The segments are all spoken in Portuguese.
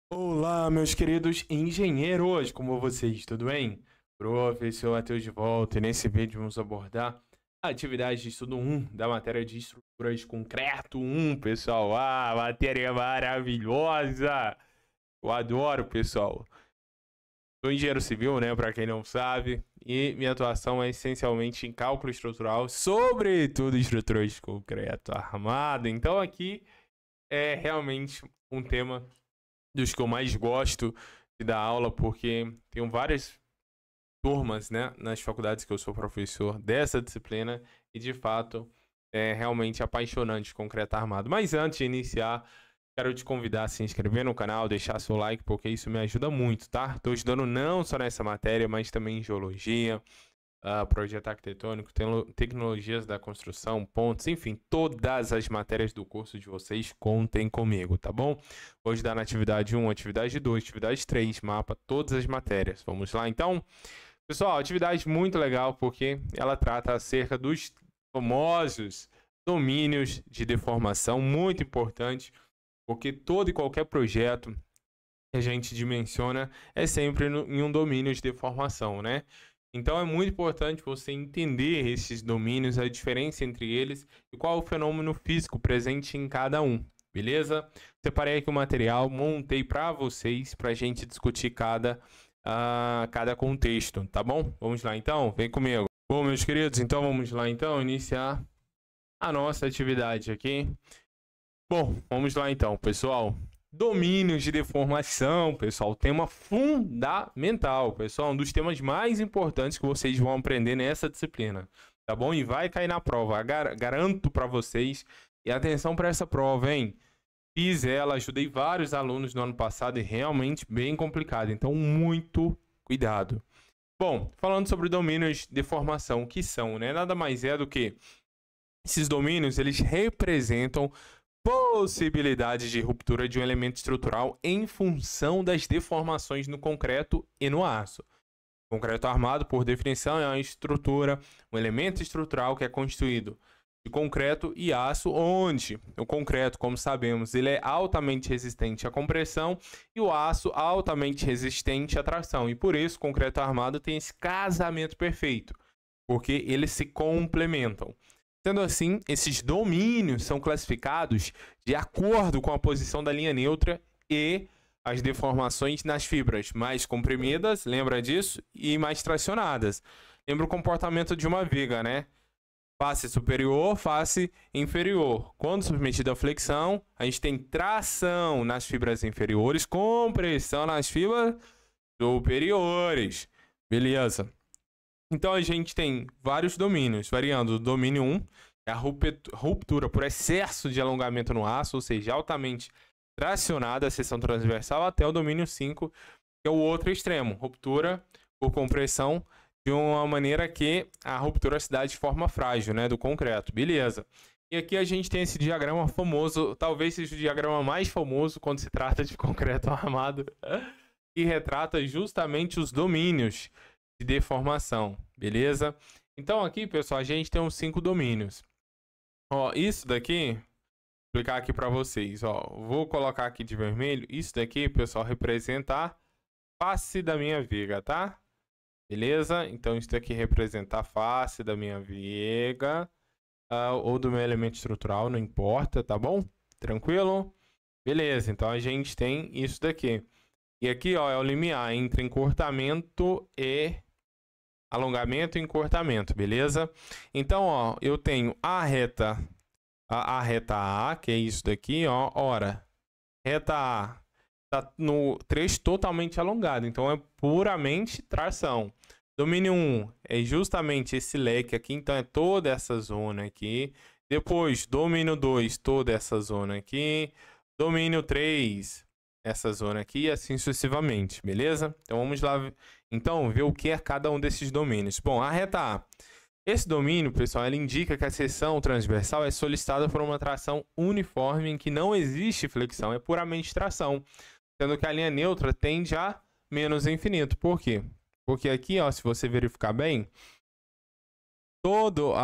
Olá, meus queridos engenheiros, como vocês, tudo bem? Professor Matheus de volta, e nesse vídeo vamos abordar a atividade de estudo 1 da matéria de estruturas concreto 1, pessoal. Matéria maravilhosa! Eu adoro, pessoal. Sou engenheiro civil, né, para quem não sabe, e minha atuação é essencialmente em cálculo estrutural, sobretudo estruturas de concreto armado. Então aqui é realmente um tema dos que eu mais gosto de dar aula, porque tenho várias turmas, né, nas faculdades que eu sou professor dessa disciplina e de fato é realmente apaixonante concreto armado. Mas antes de iniciar, quero te convidar a se inscrever no canal, deixar seu like, porque isso me ajuda muito, tá? Estou estudando não só nessa matéria, mas também em geologia, projeto arquitetônico, tecnologias da construção, pontos, enfim, todas as matérias do curso de vocês contem comigo, tá bom? Vou ajudar na atividade 1, atividade 2, atividade 3, mapa, todas as matérias. Vamos lá, então? Pessoal, atividade muito legal porque ela trata acerca dos famosos domínios de deformação, muito importante, porque todo e qualquer projeto que a gente dimensiona é sempre em um domínio de deformação, né? Então é muito importante você entender esses domínios, a diferença entre eles e qual é o fenômeno físico presente em cada um, beleza? Separei aqui o material, montei para vocês, para a gente discutir cada contexto, tá bom? Vamos lá então, vem comigo. Bom, meus queridos, então vamos lá então iniciar a nossa atividade aqui. Bom, vamos lá então, pessoal. Domínios de deformação, pessoal, tema fundamental, pessoal, um dos temas mais importantes que vocês vão aprender nessa disciplina, tá bom? E vai cair na prova, garanto para vocês. E atenção para essa prova, hein? Fiz ela, ajudei vários alunos no ano passado e realmente bem complicado, então muito cuidado. Bom, falando sobre domínios de deformação, o que são, né? Nada mais é do que esses domínios, eles representam possibilidade de ruptura de um elemento estrutural em função das deformações no concreto e no aço. O concreto armado, por definição, é uma estrutura, um elemento estrutural que é constituído de concreto e aço, onde o concreto, como sabemos, ele é altamente resistente à compressão e o aço altamente resistente à tração. E por isso o concreto armado tem esse casamento perfeito, porque eles se complementam. Sendo assim, esses domínios são classificados de acordo com a posição da linha neutra e as deformações nas fibras mais comprimidas, lembra disso? E mais tracionadas. Lembra o comportamento de uma viga, né? Face superior, face inferior. Quando submetida à flexão, a gente tem tração nas fibras inferiores, compressão nas fibras superiores. Beleza? Então a gente tem vários domínios, variando do domínio 1, é a ruptura por excesso de alongamento no aço, ou seja, altamente tracionada a seção transversal, até o domínio 5, que é o outro extremo, ruptura por compressão de uma maneira que a ruptura se dá de forma frágil, né, do concreto. Beleza. E aqui a gente tem esse diagrama famoso, talvez seja o diagrama mais famoso quando se trata de concreto armado, que retrata justamente os domínios de deformação, beleza? Então aqui, pessoal, a gente tem os 5 domínios. Ó, isso daqui, vou explicar aqui para vocês, ó, vou colocar aqui de vermelho. Isso daqui, pessoal, representa a face da minha viga, tá? Beleza? Então isso daqui representa a face da minha viga, ou do meu elemento estrutural, não importa, tá bom? Tranquilo? Beleza, então a gente tem isso daqui. E aqui, ó, é o limiar entre encurtamento e alongamento e encurtamento, beleza? Então, ó, eu tenho a reta A, que é isso daqui, ó, ora, reta A tá no trecho totalmente alongado, então é puramente tração. Domínio 1 é justamente esse leque aqui, então é toda essa zona aqui. Depois, domínio 2, toda essa zona aqui. Domínio 3, essa zona aqui e assim sucessivamente, beleza? Então vamos lá, então, ver o que é cada um desses domínios. Bom, a reta A. Esse domínio, pessoal, ela indica que a seção transversal é solicitada por uma tração uniforme em que não existe flexão, é puramente tração, sendo que a linha neutra tende a menos infinito. Por quê? Porque aqui, ó, se você verificar bem,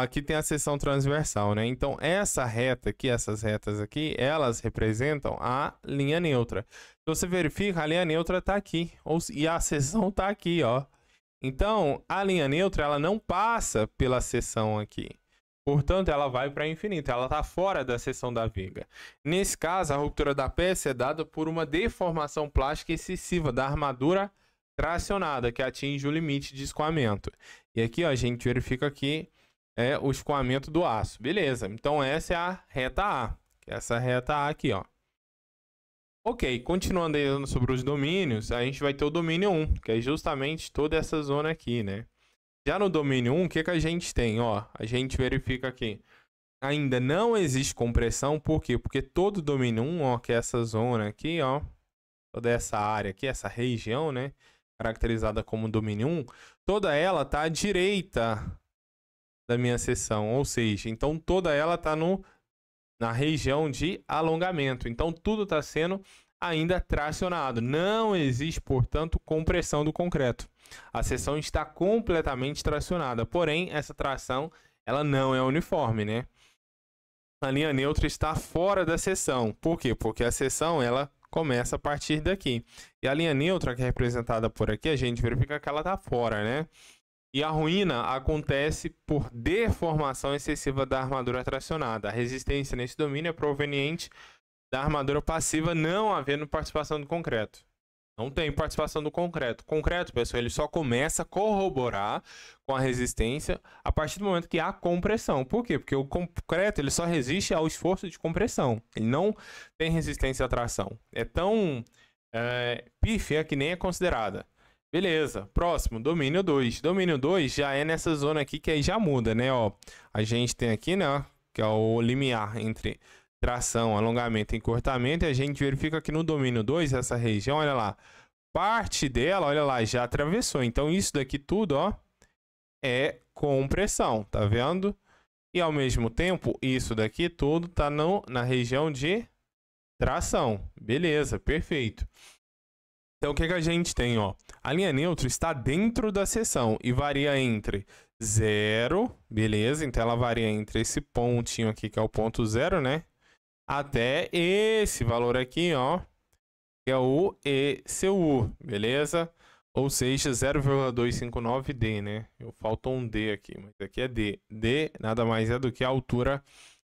aqui tem a seção transversal, né? Então, essa reta aqui, essas retas aqui, elas representam a linha neutra. Então, você verifica, a linha neutra está aqui, e a seção está aqui, ó. Então, a linha neutra, ela não passa pela seção aqui. Portanto, ela vai para infinito, ela está fora da seção da viga. Nesse caso, a ruptura da peça é dada por uma deformação plástica excessiva da armadura tracionada, que atinge o limite de escoamento. E aqui, ó, a gente verifica aqui o escoamento do aço. Beleza, então essa é a reta A, que é essa reta A aqui, ó. Ok, continuando aí sobre os domínios, a gente vai ter o domínio 1, que é justamente toda essa zona aqui, né? Já no domínio 1, o que a gente tem? Ó, a gente verifica aqui. Ainda não existe compressão, por quê? Porque todo domínio 1, ó, que é essa zona aqui, ó, toda essa área aqui, essa região, né, caracterizada como domínio 1, toda ela está à direita da minha seção, ou seja, então toda ela está na região de alongamento. Então tudo está sendo ainda tracionado. Não existe, portanto, compressão do concreto. A seção está completamente tracionada. Porém, essa tração ela não é uniforme, né? A linha neutra está fora da seção. Por quê? Porque a seção ela começa a partir daqui. E a linha neutra, que é representada por aqui, a gente verifica que ela está fora, né? E a ruína acontece por deformação excessiva da armadura tracionada. A resistência nesse domínio é proveniente da armadura passiva, não havendo participação do concreto. Não tem participação do concreto. O concreto, pessoal, ele só começa a corroborar com a resistência a partir do momento que há compressão. Por quê? Porque o concreto ele só resiste ao esforço de compressão. Ele não tem resistência à tração. É tão pífia que nem é considerada. Beleza, próximo, domínio 2. Domínio 2 já é nessa zona aqui que aí já muda, né? Ó, a gente tem aqui, né, que é o limiar entre tração, alongamento e encurtamento. E a gente verifica que no domínio 2, essa região, olha lá, parte dela, olha lá, já atravessou. Então isso daqui tudo, ó, é compressão, tá vendo? E ao mesmo tempo, isso daqui tudo tá na região de tração. Beleza, perfeito. Então, o que a gente tem, ó? A linha neutra está dentro da seção e varia entre 0, beleza? Então, ela varia entre esse pontinho aqui, que é o ponto 0, né? Até esse valor aqui, ó, que é o ECU, beleza? Ou seja, 0,259D, né? Faltou um D aqui, mas aqui é D. D nada mais é do que a altura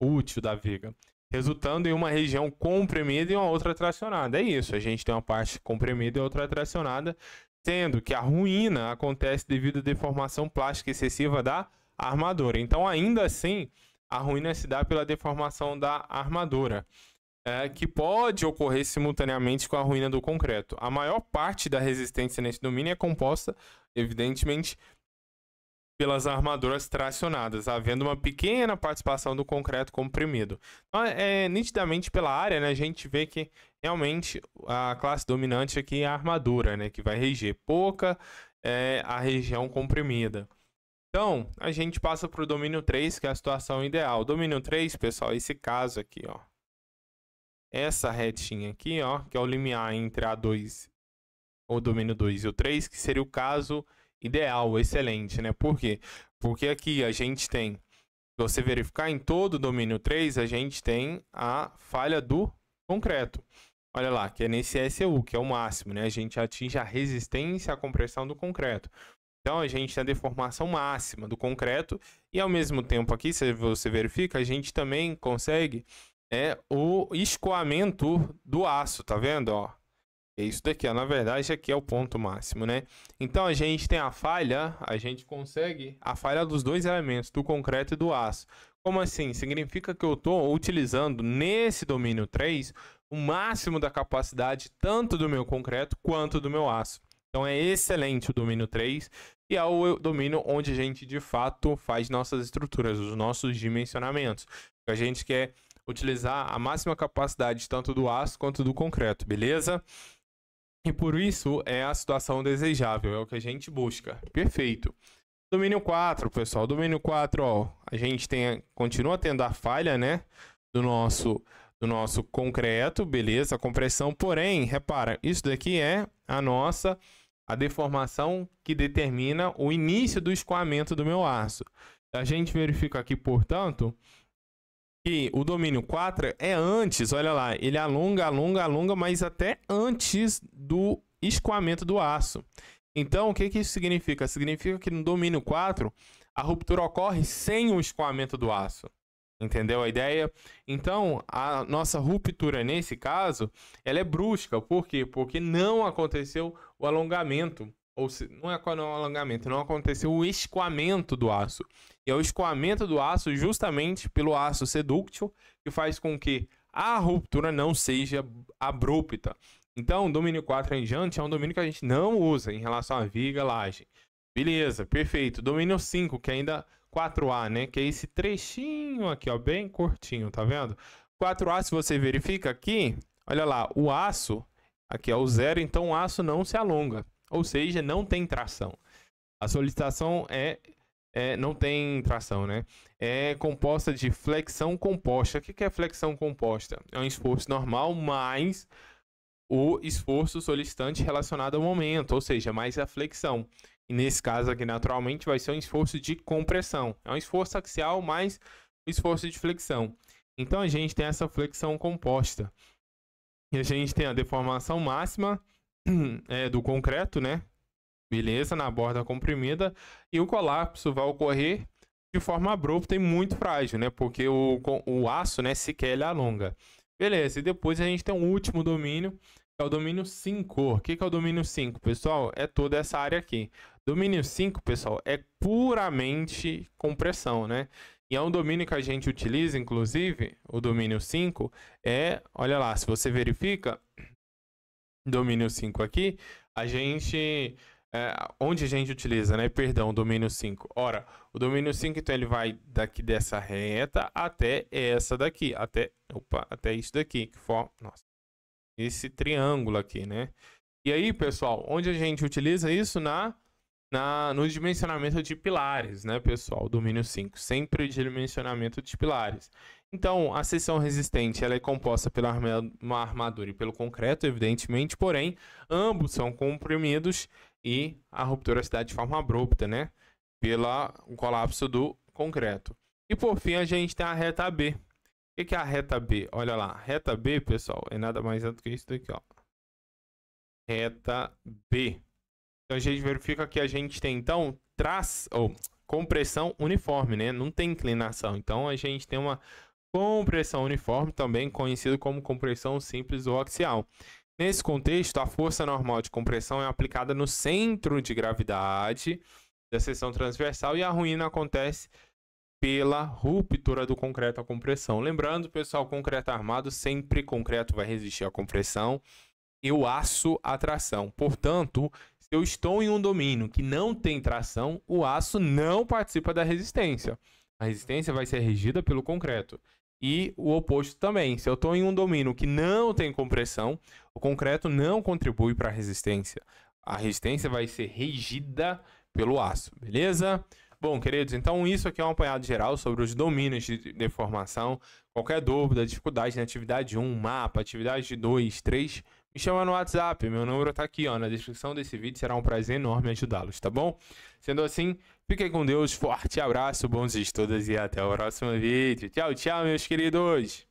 útil da viga, resultando em uma região comprimida e uma outra tracionada. É isso, a gente tem uma parte comprimida e outra tracionada, sendo que a ruína acontece devido à deformação plástica excessiva da armadura. Então, ainda assim, a ruína se dá pela deformação da armadura, que pode ocorrer simultaneamente com a ruína do concreto. A maior parte da resistência nesse domínio é composta, evidentemente, pelas armaduras tracionadas, havendo uma pequena participação do concreto comprimido. Então, nitidamente pela área, né, a gente vê que realmente a classe dominante aqui é a armadura, né, que vai reger pouca a região comprimida. Então, a gente passa para o domínio 3, que é a situação ideal. Domínio 3, pessoal, esse caso aqui, ó. Essa retinha aqui, ó, que é o limiar entre A2, o domínio 2 e o 3, que seria o caso ideal, excelente, né? Por quê? Porque aqui a gente tem, se você verificar em todo o domínio 3, a gente tem a falha do concreto. Olha lá, que é nesse SU, que é o máximo, né? A gente atinge a resistência à compressão do concreto. Então, a gente tem a deformação máxima do concreto e, ao mesmo tempo aqui, se você verifica, a gente também consegue o escoamento do aço, tá vendo? Ó, é isso daqui, ó. Na verdade, aqui é o ponto máximo, né? Então, a gente tem a falha, a gente consegue a falha dos dois elementos, do concreto e do aço. Como assim? Significa que eu estou utilizando nesse domínio 3 o máximo da capacidade tanto do meu concreto quanto do meu aço. Então, é excelente o domínio 3 e é o domínio onde a gente, de fato, faz nossas estruturas, os nossos dimensionamentos. A gente quer utilizar a máxima capacidade tanto do aço quanto do concreto, beleza? E por isso é a situação desejável, é o que a gente busca. Perfeito. Domínio 4, pessoal. Domínio 4, ó, a gente continua tendo a falha, né, do nosso concreto, beleza? A compressão, porém, repara, isso daqui é a deformação que determina o início do escoamento do meu aço. A gente verifica aqui, portanto, que o domínio 4 é antes, olha lá, ele alonga, mas até antes do escoamento do aço. Então, o que isso significa? Significa que no domínio 4, a ruptura ocorre sem o escoamento do aço. Entendeu a ideia? Então, a nossa ruptura nesse caso, ela é brusca. Por quê? Porque não aconteceu o alongamento. Ou se, não é o alongamento, não aconteceu o escoamento do aço. E é o escoamento do aço justamente pelo aço ser dúctil, que faz com que a ruptura não seja abrupta. Então, o domínio 4 em diante é um domínio que a gente não usa em relação à viga, laje. Beleza, perfeito. Domínio 5, que ainda 4A, né? Que é esse trechinho aqui, ó, bem curtinho, tá vendo? 4A, se você verifica aqui, olha lá, o aço, aqui é o 0, então o aço não se alonga. Ou seja, não tem tração. A solicitação não tem tração, né? É composta de flexão composta. O que é flexão composta? É um esforço normal, mais o esforço solicitante relacionado ao momento, ou seja, mais a flexão. E nesse caso aqui, naturalmente, vai ser um esforço de compressão. É um esforço axial mais o esforço de flexão. Então, a gente tem essa flexão composta. E a gente tem a deformação máxima do concreto, né? Beleza, na borda comprimida. E o colapso vai ocorrer de forma abrupta e muito frágil, né? Porque o aço, né, sequer ele alonga. Beleza, e depois a gente tem um último domínio, que é o domínio 5. O que é o domínio 5, pessoal? É toda essa área aqui. Domínio 5, pessoal, é puramente compressão, né? E é um domínio que a gente utiliza, inclusive, o domínio 5 olha lá, se você verifica, domínio 5 aqui, a gente... onde a gente utiliza, né? Perdão, domínio 5. Ora, o domínio 5, então, ele vai daqui dessa reta até essa daqui. Até isso daqui. Que for, nossa, esse triângulo aqui, né? E aí, pessoal, onde a gente utiliza isso? No dimensionamento de pilares, né, pessoal? Domínio 5. Sempre dimensionamento de pilares. Então, a seção resistente ela é composta pela armadura e pelo concreto, evidentemente, porém, ambos são comprimidos e a ruptura se dá de forma abrupta, né? Pelo colapso do concreto. E por fim, a gente tem a reta B. O que é a reta B? Olha lá, reta B, pessoal, é nada mais do que isso daqui, ó. Reta B. Então a gente verifica que a gente tem, então, compressão uniforme, né? Não tem inclinação. Então a gente tem uma compressão uniforme, também conhecido como compressão simples ou axial. Nesse contexto, a força normal de compressão é aplicada no centro de gravidade da seção transversal e a ruína acontece pela ruptura do concreto à compressão. Lembrando, pessoal, concreto armado, sempre concreto vai resistir à compressão e o aço à tração. Portanto, se eu estou em um domínio que não tem tração, o aço não participa da resistência. A resistência vai ser regida pelo concreto. E o oposto também. Se eu estou em um domínio que não tem compressão, o concreto não contribui para a resistência. A resistência vai ser regida pelo aço, beleza? Bom, queridos, então isso aqui é um apanhado geral sobre os domínios de deformação. Qualquer dúvida, dificuldade na atividade 1, mapa, atividade 2, 3, me chama no WhatsApp. Meu número está aqui, ó, na descrição desse vídeo. Será um prazer enorme ajudá-los, tá bom? Sendo assim, fiquem com Deus, forte abraço, bons estudos e até o próximo vídeo. Tchau, tchau, meus queridos!